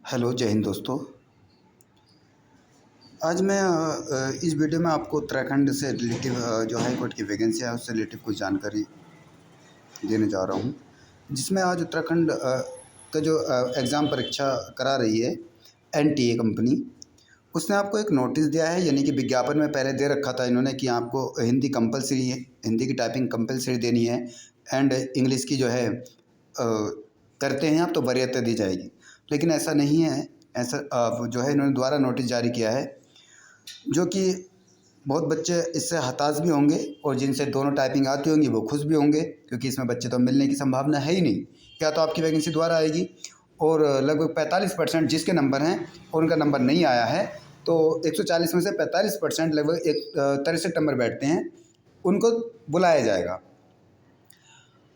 Hello, जय हिंद दोस्तों। आज मैं इस वीडियो में आपको उत्तराखंड से रिलेटिव जो हाई कोर्ट की वैकेंसी है उससे रिलेटिव कुछ जानकारी देने जा रहा हूँ। जिसमें आज उत्तराखंड का जो एग्ज़ाम परीक्षा करा रही है एनटीए कंपनी, उसने आपको एक नोटिस दिया है। यानी कि विज्ञापन में पहले दे रखा था इन्होंने कि आपको हिंदी कंपलसरी है, हिंदी की टाइपिंग कंपलसरी देनी है एंड इंग्लिश की जो है करते हैं आप तो वरीयता दी जाएगी। लेकिन ऐसा नहीं है। ऐसा जो है इन्होंने दोबारा नोटिस जारी किया है, जो कि बहुत बच्चे इससे हताश भी होंगे और जिनसे दोनों टाइपिंग आती होंगी वो खुश भी होंगे, क्योंकि इसमें बच्चे तो मिलने की संभावना है ही नहीं। या तो आपकी वैकेंसी दोबारा आएगी और लगभग 45% जिसके नंबर हैं और उनका नंबर नहीं आया है, तो 140 में से 45% लगभग 63 नंबर बैठते हैं, उनको बुलाया जाएगा।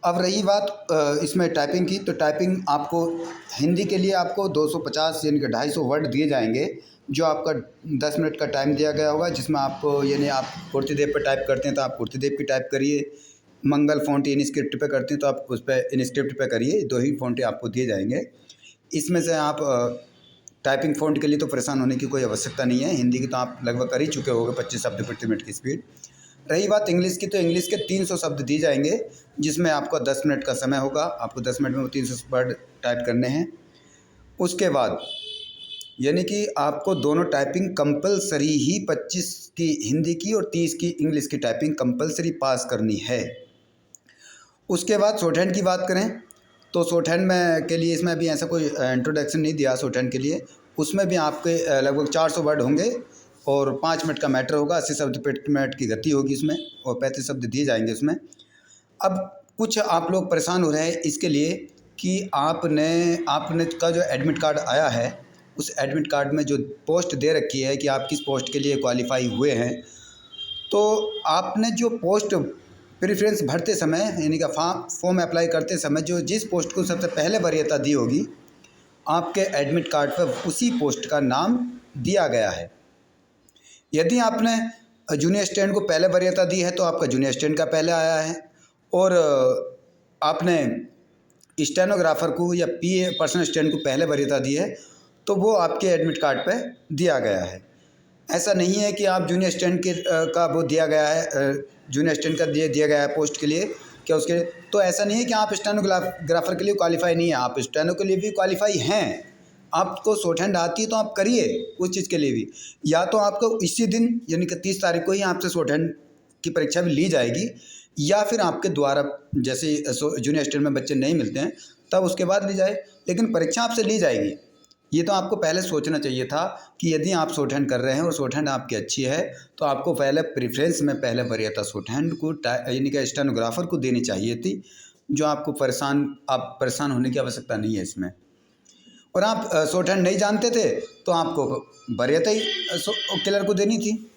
अब रही बात इसमें टाइपिंग की, तो टाइपिंग आपको हिंदी के लिए आपको 250 यानी कि 250 वर्ड दिए जाएंगे, जो आपका 10 मिनट का टाइम दिया गया होगा, जिसमें आपको यानी आप कुर्तीदेव पे टाइप करते हैं तो आप कुर्तीदेव की टाइप करिए, मंगल फ़ॉन्ट इनस्क्रिप्ट पे करते हैं तो आप उस पर इनस्क्रिप्ट पे करिए। 2 ही फ़ॉन्ट आपको दिए जाएंगे। इसमें से आप टाइपिंग फ़ॉन्ट के लिए तो परेशान होने की कोई आवश्यकता नहीं है। हिंदी की तो आप लगभग कर ही चुके होंगे 25 शब्द प्रति मिनट की स्पीड। रही बात इंग्लिश की, तो इंग्लिश के 300 शब्द दिए जाएंगे, जिसमें आपका 10 मिनट का समय होगा। आपको 10 मिनट में वो 300 वर्ड टाइप करने हैं। उसके बाद यानी कि आपको दोनों टाइपिंग कंपलसरी ही 25 की हिंदी की और 30 की इंग्लिश की टाइपिंग कंपलसरी पास करनी है। उसके बाद शॉर्ट हैंड की बात करें तो शॉर्ट हैंड में के लिए इसमें भी ऐसा कोई इंट्रोडक्शन नहीं दिया शॉर्ट हैंड के लिए। उसमें भी आपके लगभग 400 वर्ड होंगे और 5 मिनट का मैटर होगा। 80 शब्द प्रति मिनट की गति होगी इसमें और 35 शब्द दिए जाएंगे उसमें। अब कुछ आप लोग परेशान हो रहे हैं इसके लिए कि आपने का जो एडमिट कार्ड आया है, उस एडमिट कार्ड में जो पोस्ट दे रखी है कि आप किस पोस्ट के लिए क्वालिफाई हुए हैं, तो आपने जो पोस्ट प्रेफरेंस भरते समय यानी कि फॉर्म अप्लाई करते समय जो जिस पोस्ट को सबसे पहले वरीयता दी होगी, आपके एडमिट कार्ड पर उसी पोस्ट का नाम दिया गया है। यदि आपने जूनियर असिस्टेंट को पहले वरीयता दी है तो आपका जूनियर असिस्टेंट का पहले आया है, और आपने स्टेनोग्राफर को या पीए पर्सनल असिस्टेंट को पहले वरीयता दी है तो वो आपके एडमिट कार्ड पे दिया गया है। ऐसा नहीं है कि आप जूनियर असिस्टेंट के का वो दिया गया है, जूनियर असिस्टेंट का दिया गया है पोस्ट के लिए क्या उसके, तो ऐसा नहीं है कि आप स्टेनोग्राफर के लिए क्वालिफाई नहीं है। आप स्टेनो के लिए भी क्वालिफाई हैं। आपको शॉर्ट हैंड आती है तो आप करिए उस चीज़ के लिए भी। या तो आपको इसी दिन यानी कि 30 तारीख को ही आपसे शॉर्ट हैंड की परीक्षा भी ली जाएगी, या फिर आपके द्वारा जैसे जूनियर असिस्टेंट में बच्चे नहीं मिलते हैं तब उसके बाद ली जाए, लेकिन परीक्षा आपसे ली जाएगी। ये तो आपको पहले सोचना चाहिए था कि यदि आप शॉर्ट हैंड कर रहे हैं और शॉर्ट हैंड आपकी अच्छी है तो आपको पहले प्रेफरेंस में पहले वरीयता शॉर्ट हैंड को यानी कि स्टेनोग्राफर को देनी चाहिए थी। जो आपको आप परेशान होने की आवश्यकता नहीं है इसमें। और आप शॉर्ट हैंड नहीं जानते थे तो आपको वरीयता ही क्लर्क को देनी थी।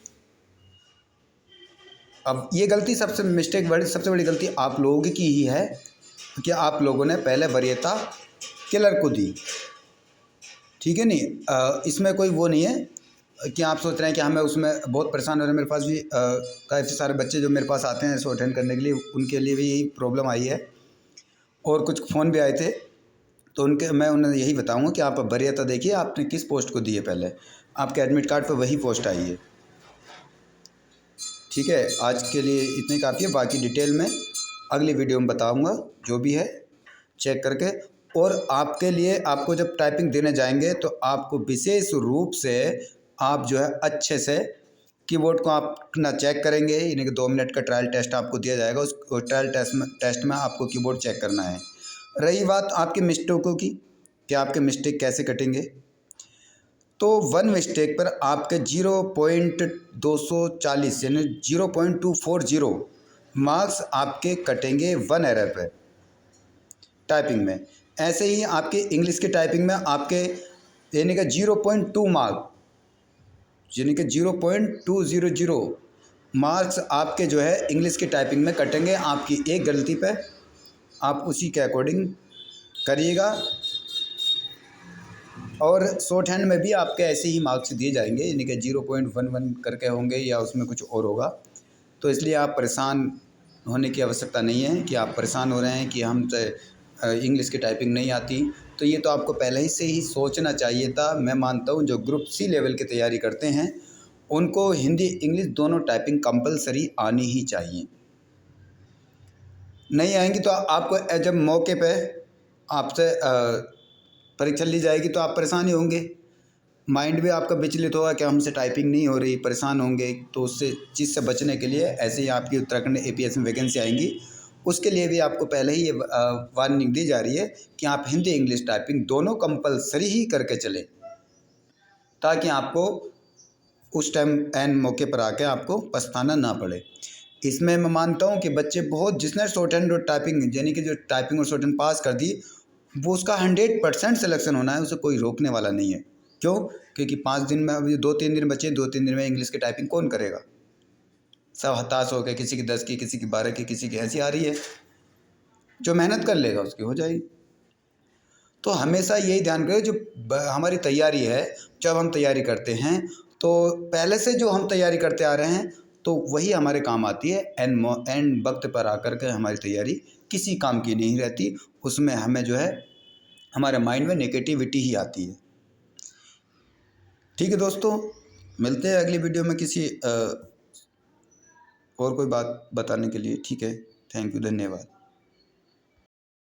अब ये गलती सबसे बड़ी गलती आप लोगों की ही है कि आप लोगों ने पहले वरीयता क्लर्क को दी। ठीक है नहीं, इसमें कोई वो नहीं है कि आप सोच रहे हैं कि हमें उसमें बहुत परेशान हो रहे हैं। मेरे पास भी काफ़ी सारे बच्चे जो मेरे पास आते हैं शॉर्ट हैंड करने के लिए, उनके लिए भी यही प्रॉब्लम आई है और कुछ फ़ोन भी आए थे, तो मैं उन्हें यही बताऊंगा कि आप वरीयता देखिए आपने किस पोस्ट को दी है। पहले आपके एडमिट कार्ड पर वही पोस्ट आई है। ठीक है, आज के लिए इतनी काफ़ी है। बाकी डिटेल में अगली वीडियो में बताऊंगा, जो भी है चेक करके। और आपके लिए आपको जब टाइपिंग देने जाएंगे तो आपको विशेष रूप से आप जो है अच्छे से कीबोर्ड को आप अपना चेक करेंगे, यानी कि 2 मिनट का ट्रायल टेस्ट आपको दिया जाएगा। उस ट्रायल टेस्ट में आपको कीबोर्ड चेक करना है। रही बात आपके मिस्टेकों की कि आपके मिस्टेक कैसे कटेंगे, तो 1 मिस्टेक पर आपके 0.240 यानी 0.240 मार्क्स आपके कटेंगे 1 एरर पे टाइपिंग में। ऐसे ही आपके इंग्लिश के टाइपिंग में आपके यानी कि 0.2 मार्क यानी कि 0.200 मार्क्स आपके जो है इंग्लिश की टाइपिंग में कटेंगे आपकी एक गलती पे। आप उसी के अकॉर्डिंग करिएगा। और शॉर्ट हैंड में भी आपके ऐसे ही मार्क्स दिए जाएंगे, यानी कि 0.11 करके होंगे या उसमें कुछ और होगा। तो इसलिए आप परेशान होने की आवश्यकता नहीं है कि आप परेशान हो रहे हैं कि हमसे इंग्लिश की टाइपिंग नहीं आती, तो ये तो आपको पहले ही से ही सोचना चाहिए था। मैं मानता हूँ जो ग्रुप सी लेवल की तैयारी करते हैं उनको हिंदी इंग्लिश दोनों टाइपिंग कंपलसरी आनी ही चाहिए। नहीं आएंगी तो आपको जब मौके पे आपसे परीक्षा ली जाएगी तो आप परेशान ही होंगे, माइंड भी आपका विचलित होगा कि हमसे टाइपिंग नहीं हो रही, परेशान होंगे। तो उससे चीज़ से बचने के लिए ऐसे ही आपकी उत्तराखंड एपीएस में वैकेंसी आएंगी, उसके लिए भी आपको पहले ही ये वार्निंग दी जा रही है कि आप हिंदी इंग्लिश टाइपिंग दोनों कंपलसरी ही करके चले, ताकि आपको उस टाइम एन मौके पर आके आपको पछताना ना पड़े। इसमें मैं मानता हूँ कि बच्चे बहुत, जिसने शॉर्ट हैंड और टाइपिंग यानी कि जो टाइपिंग और शॉर्ट हैंड पास कर दी, वो उसका 100% सिलेक्शन होना है, उसे कोई रोकने वाला नहीं है। क्यों? क्योंकि 5 दिन में, अभी 2-3 दिन बचे, 2-3 दिन में इंग्लिश की टाइपिंग कौन करेगा? सब हताश हो गए, किसी की 10 की, किसी की 12 की, किसी की ऐसी आ रही है। जो मेहनत कर लेगा उसकी हो जाएगी। तो हमेशा यही ध्यान करें, जो हमारी तैयारी है, जब हम तैयारी करते हैं तो पहले से जो हम तैयारी करते आ रहे हैं तो वही हमारे काम आती है। एंड वक्त पर आकर के हमारी तैयारी किसी काम की नहीं रहती, उसमें हमें जो है हमारे माइंड में नेगेटिविटी ही आती है। ठीक है दोस्तों, मिलते हैं अगली वीडियो में किसी और कोई बात बताने के लिए। ठीक है, थैंक यू, धन्यवाद।